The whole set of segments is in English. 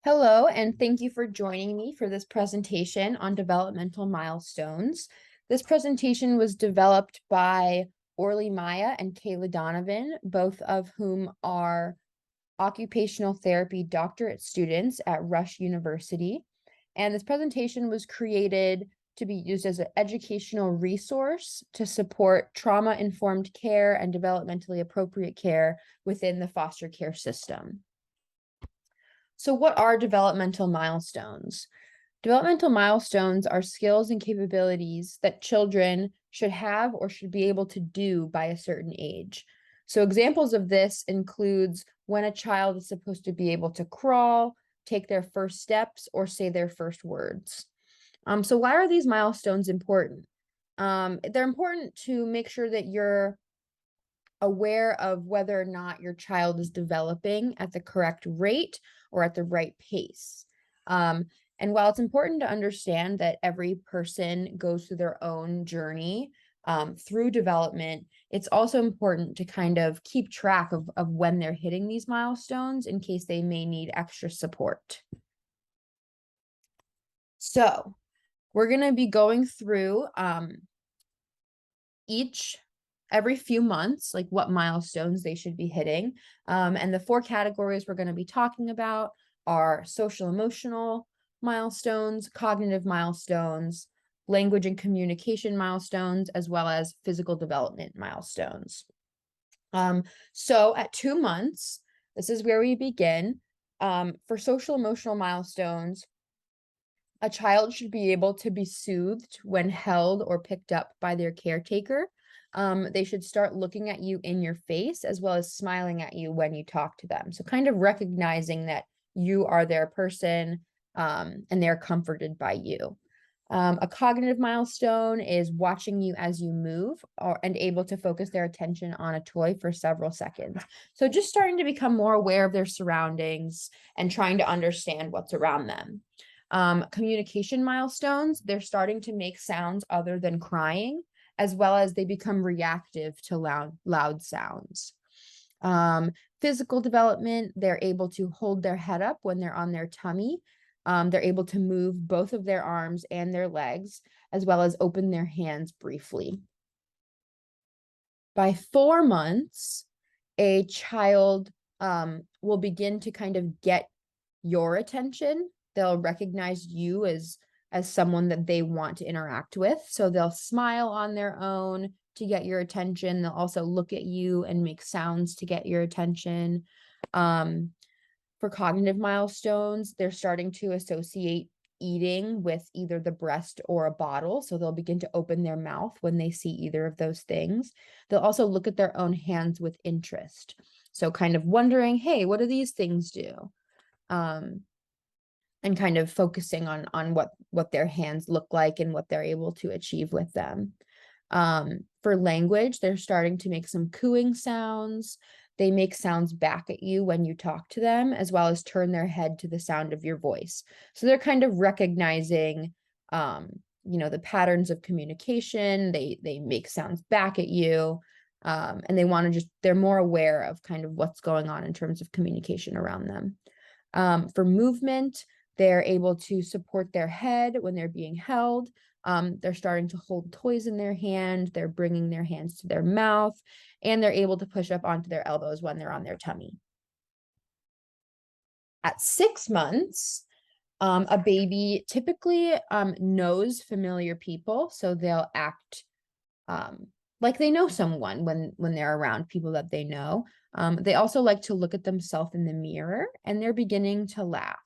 Hello, and thank you for joining me for this presentation on developmental milestones. This presentation was developed by Orly Maya and Kayla Donovan, both of whom are occupational therapy doctorate students at Rush University. And this presentation was created to be used as an educational resource to support trauma-informed care and developmentally appropriate care within the foster care system. So what are developmental milestones? Developmental milestones are skills and capabilities that children should have or should be able to do by a certain age. So examples of this includes when a child is supposed to be able to crawl, take their first steps, or say their first words. So why are these milestones important? They're important to make sure that you're aware of whether or not your child is developing at the correct rate or at the right pace. And while it's important to understand that every person goes through their own journey through development, it's also important to kind of keep track of when they're hitting these milestones in case they may need extra support. So we're going to be going through every few months, like what milestones they should be hitting. And the four categories we're going to be talking about are social emotional milestones, cognitive milestones, language and communication milestones, as well as physical development milestones. So at 2 months, this is where we begin. For social emotional milestones, a child should be able to be soothed when held or picked up by their caretaker. They should start looking at you in your face as well as smiling at you when you talk to them. So kind of recognizing that you are their person and they're comforted by you. A cognitive milestone is watching you as you move and able to focus their attention on a toy for several seconds. So just starting to become more aware of their surroundings and trying to understand what's around them. Communication milestones, they're starting to make sounds other than crying, as well as they become reactive to loud sounds. Physical development, they're able to hold their head up when they're on their tummy. They're able to move both of their arms and their legs, as well as open their hands briefly. By 4 months, a child will begin to kind of get your attention. They'll recognize you as someone that they want to interact with. So they'll smile on their own to get your attention. They'll also look at you and make sounds to get your attention. For cognitive milestones, they're starting to associate eating with either the breast or a bottle. So they'll begin to open their mouth when they see either of those things. They'll also look at their own hands with interest. So kind of wondering, hey, what do these things do? And kind of focusing on what their hands look like and what they're able to achieve with them. For language, they're starting to make some cooing sounds. They make sounds back at you when you talk to them, as well as turn their head to the sound of your voice. So they're kind of recognizing, the patterns of communication. They make sounds back at you, and they're more aware of kind of what's going on in terms of communication around them. For movement, they're able to support their head when they're being held. They're starting to hold toys in their hand. They're bringing their hands to their mouth, and they're able to push up onto their elbows when they're on their tummy. At 6 months, a baby typically knows familiar people, so they'll act like they know someone when they're around people that they know. They also like to look at themselves in the mirror, and they're beginning to laugh.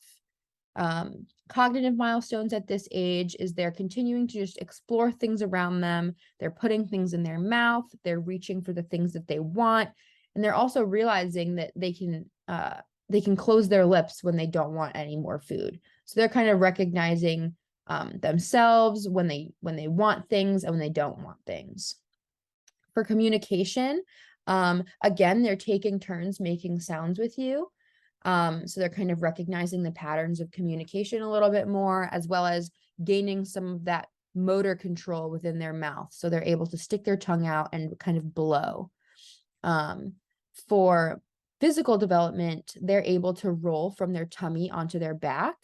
Cognitive milestones at this age is they're continuing to just explore things around them. They're putting things in their mouth. They're reaching for the things that they want. And they're also realizing that they can close their lips when they don't want any more food. So they're kind of recognizing themselves when they want things and when they don't want things. For communication, again, they're taking turns making sounds with you. So they're kind of recognizing the patterns of communication a little bit more, as well as gaining some of that motor control within their mouth. So they're able to stick their tongue out and kind of blow. For physical development, they're able to roll from their tummy onto their back.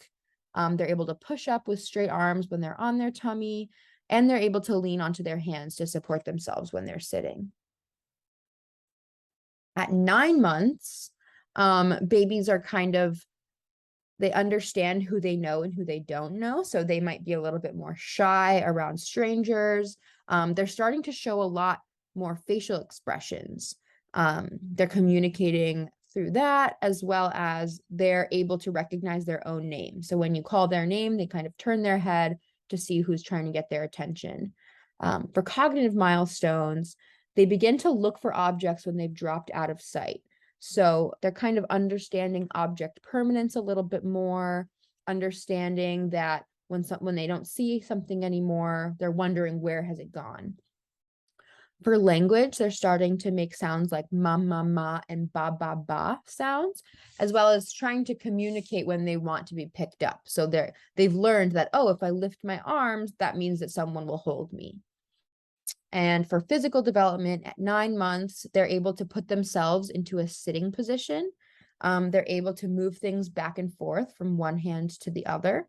They're able to push up with straight arms when they're on their tummy, and they're able to lean onto their hands to support themselves when they're sitting. At 9 months, babies are they understand who they know and who they don't know. So they might be a little bit more shy around strangers. They're starting to show a lot more facial expressions. They're communicating through that, as well as they're able to recognize their own name. So when you call their name, they kind of turn their head to see who's trying to get their attention. For cognitive milestones, they begin to look for objects when they've dropped out of sight. So they're kind of understanding object permanence a little bit more, understanding that when they don't see something anymore, they're wondering where has it gone. For language, they're starting to make sounds like ma, ma, ma, and ba, ba, ba sounds, as well as trying to communicate when they want to be picked up. So they've learned that, oh, if I lift my arms, that means that someone will hold me. And for physical development at 9 months, they're able to put themselves into a sitting position. They're able to move things back and forth from one hand to the other.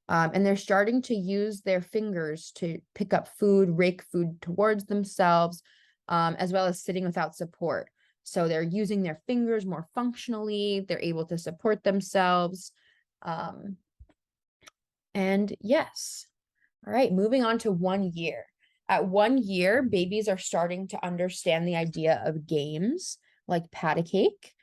And they're starting to use their fingers to pick up food, rake food towards themselves, as well as sitting without support. So they're using their fingers more functionally. They're able to support themselves. And yes. All right, moving on to 1 year. At 1 year, babies are starting to understand the idea of games like pat a cake.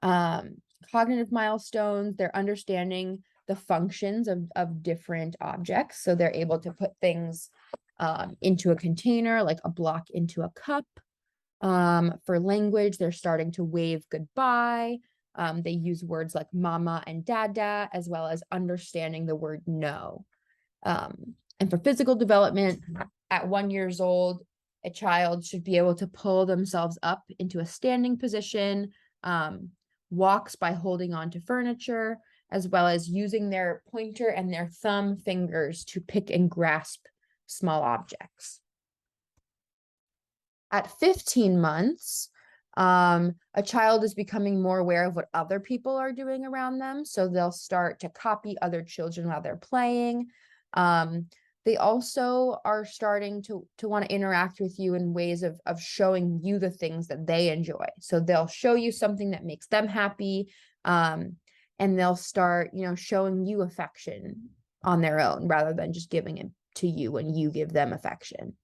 Cognitive milestones, they're understanding the functions of different objects. So they're able to put things into a container, like a block into a cup. For language, they're starting to wave goodbye. They use words like mama and dada, as well as understanding the word no. And for physical development, at 1 year old, a child should be able to pull themselves up into a standing position, walks by holding on to furniture, as well as using their pointer and their thumb fingers to pick and grasp small objects. At 15 months, a child is becoming more aware of what other people are doing around them. So they'll start to copy other children while they're playing. They also are starting to want to interact with you in ways of showing you the things that they enjoy. So they'll show you something that makes them happy, and they'll start, showing you affection on their own rather than just giving it to you when you give them affection.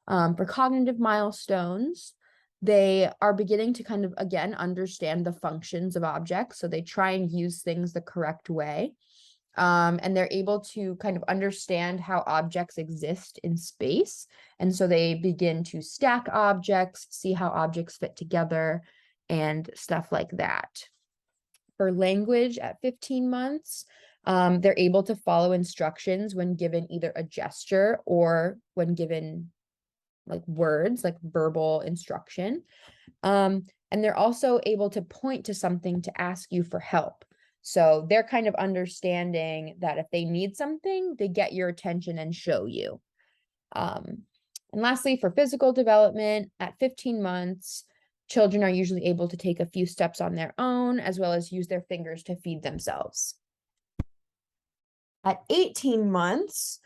For cognitive milestones, they are beginning to kind of, again, understand the functions of objects. So they try and use things the correct way. And they're able to kind of understand how objects exist in space. And so they begin to stack objects, see how objects fit together, and stuff like that. For language at 15 months, they're able to follow instructions when given either a gesture or when given like words, like verbal instruction. And they're also able to point to something to ask you for help. So they're kind of understanding that if they need something, they get your attention and show you. And lastly, for physical development, at 15 months, children are usually able to take a few steps on their own, as well as use their fingers to feed themselves. At 18 months,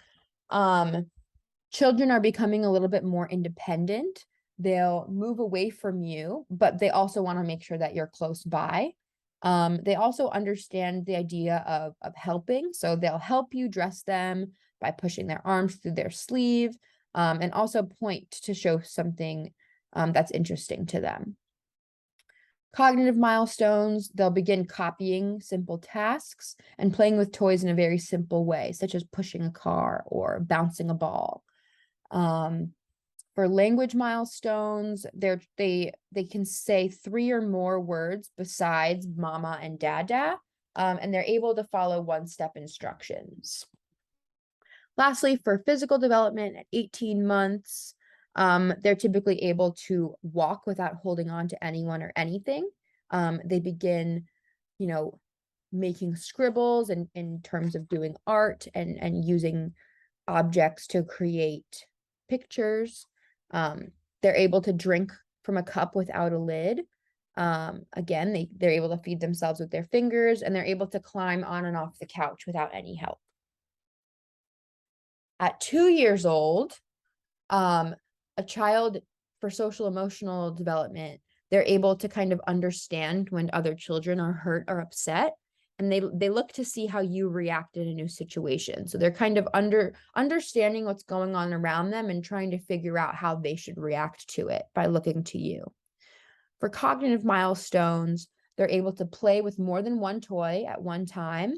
children are becoming a little bit more independent. They'll move away from you, but they also want to make sure that you're close by. They also understand the idea of helping. So they'll help you dress them by pushing their arms through their sleeve, and also point to show something that's interesting to them. Cognitive milestones, they'll begin copying simple tasks and playing with toys in a very simple way, such as pushing a car or bouncing a ball. For language milestones, they can say 3 or more words besides mama and dada, and they're able to follow one-step instructions. Lastly, for physical development at 18 months, they're typically able to walk without holding on to anyone or anything. They begin, making scribbles in terms of doing art and using objects to create pictures. They're able to drink from a cup without a lid. Again, they're able to feed themselves with their fingers, and they're able to climb on and off the couch without any help. At 2 years old, a child, for social emotional development, they're able to kind of understand when other children are hurt or upset, and they look to see how you react in a new situation. So they're kind of understanding what's going on around them and trying to figure out how they should react to it by looking to you. For cognitive milestones, they're able to play with more than one toy at one time,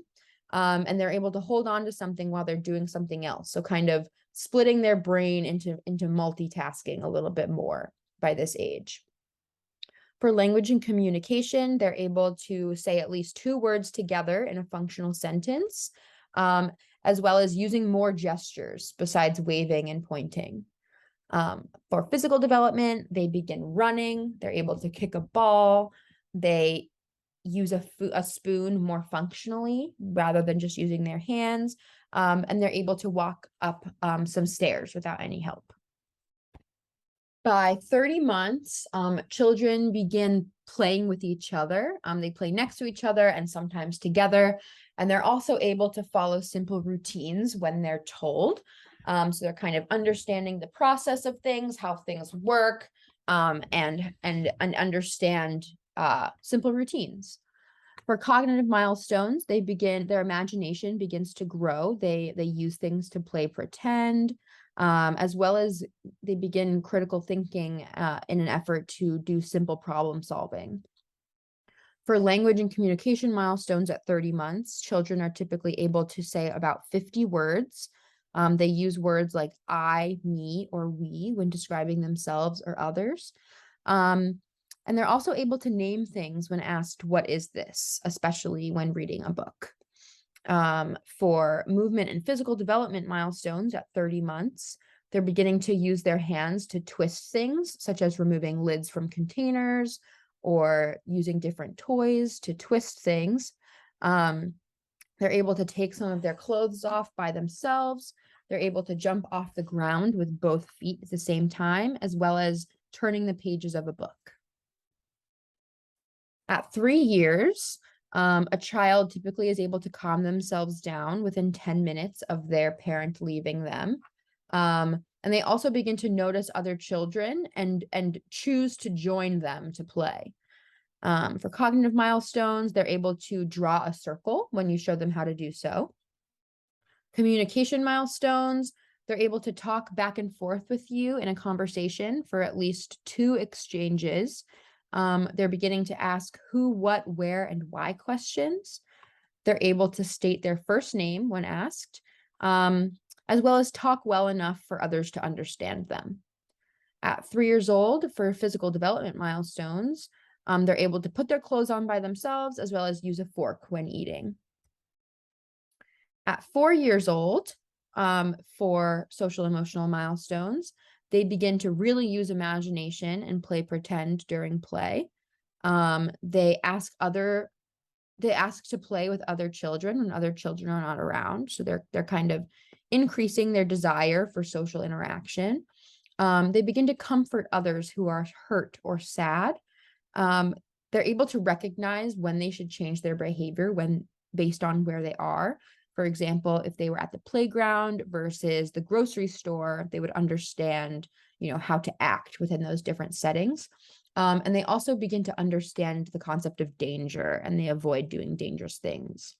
and they're able to hold on to something while they're doing something else. So kind of splitting their brain into multitasking a little bit more by this age. For language and communication, they're able to say at least 2 words together in a functional sentence, as well as using more gestures besides waving and pointing. For physical development, they begin running, they're able to kick a ball, they use a spoon more functionally rather than just using their hands, and they're able to walk up some stairs without any help. By 30 months, children begin playing with each other. They play next to each other and sometimes together, and they're also able to follow simple routines when they're told. So they're kind of understanding the process of things, how things work, and understand simple routines. For cognitive milestones, their imagination begins to grow. They use things to play pretend, as well as they begin critical thinking in an effort to do simple problem solving. For language and communication milestones at 30 months, children are typically able to say about 50 words. They use words like I, me, or we when describing themselves or others. And they're also able to name things when asked, what is this? Especially when reading a book. For movement and physical development milestones at 30 months, they're beginning to use their hands to twist things, such as removing lids from containers or using different toys to twist things. They're able to take some of their clothes off by themselves. They're able to jump off the ground with both feet at the same time, as well as turning the pages of a book. At 3 years, a child typically is able to calm themselves down within 10 minutes of their parent leaving them. And they also begin to notice other children and choose to join them to play. For cognitive milestones, they're able to draw a circle when you show them how to do so. Communication milestones, they're able to talk back and forth with you in a conversation for at least 2 exchanges. They're beginning to ask who, what, where, and why questions. They're able to state their first name when asked, as well as talk well enough for others to understand them. At 3 years old, for physical development milestones, they're able to put their clothes on by themselves, as well as use a fork when eating. At 4 years old, for social emotional milestones, they begin to really use imagination and play pretend during play. They ask to play with other children when other children are not around. So they're kind of increasing their desire for social interaction. They begin to comfort others who are hurt or sad. They're able to recognize when they should change their behavior based on where they are. For example, if they were at the playground versus the grocery store, they would understand, how to act within those different settings. And they also begin to understand the concept of danger, and they avoid doing dangerous things.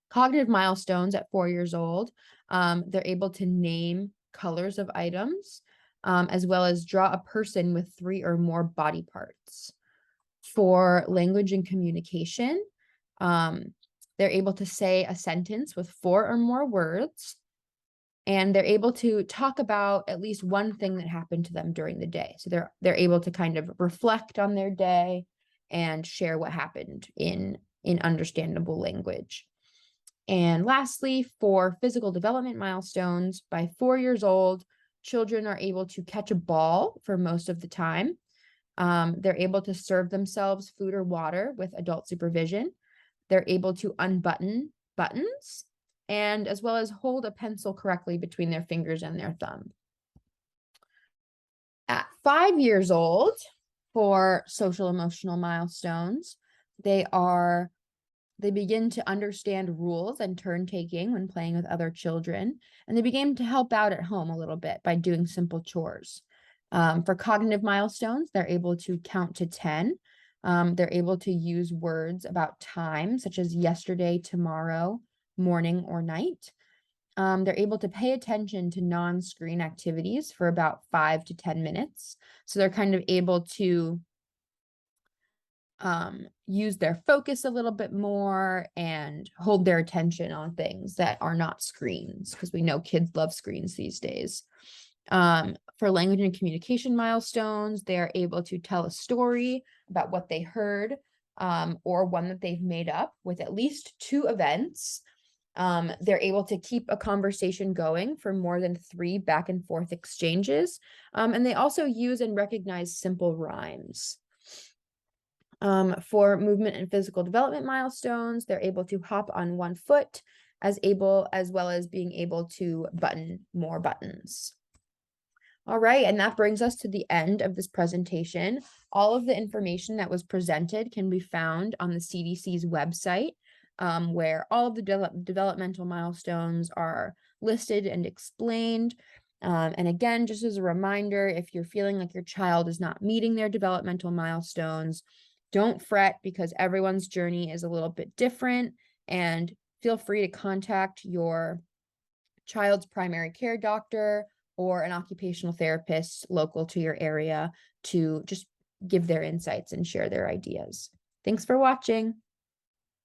Cognitive milestones at 4 years old, they're able to name colors of items, as well as draw a person with 3 or more body parts. For language and communication, they're able to say a sentence with 4 or more words, and they're able to talk about at least one thing that happened to them during the day. So they're able to kind of reflect on their day and share what happened in understandable language. And lastly, for physical development milestones, by 4 years old, children are able to catch a ball for most of the time. They're able to serve themselves food or water with adult supervision. They're able to unbutton buttons, and as well as hold a pencil correctly between their fingers and their thumb. At 5 years old, For social emotional milestones, they are they begin to understand rules and turn taking when playing with other children, and they begin to help out at home a little bit by doing simple chores. For cognitive milestones, they're able to count to 10. They're able to use words about time, such as yesterday, tomorrow, morning, or night. They're able to pay attention to non-screen activities for about 5 to 10 minutes. So they're kind of able to use their focus a little bit more and hold their attention on things that are not screens, because we know kids love screens these days. For language and communication milestones, they're able to tell a story about what they heard, or one that they've made up with at least 2 events. They're able to keep a conversation going for more than 3 back and forth exchanges. And they also use and recognize simple rhymes. For movement and physical development milestones, they're able to hop on 1 foot, as well as being able to button more buttons. All right, and that brings us to the end of this presentation. All of the information that was presented can be found on the CDC's website, where all of the developmental milestones are listed and explained. And again, just as a reminder, if you're feeling like your child is not meeting their developmental milestones, don't fret, because everyone's journey is a little bit different, and feel free to contact your child's primary care doctor or an occupational therapist local to your area to just give their insights and share their ideas. Thanks for watching.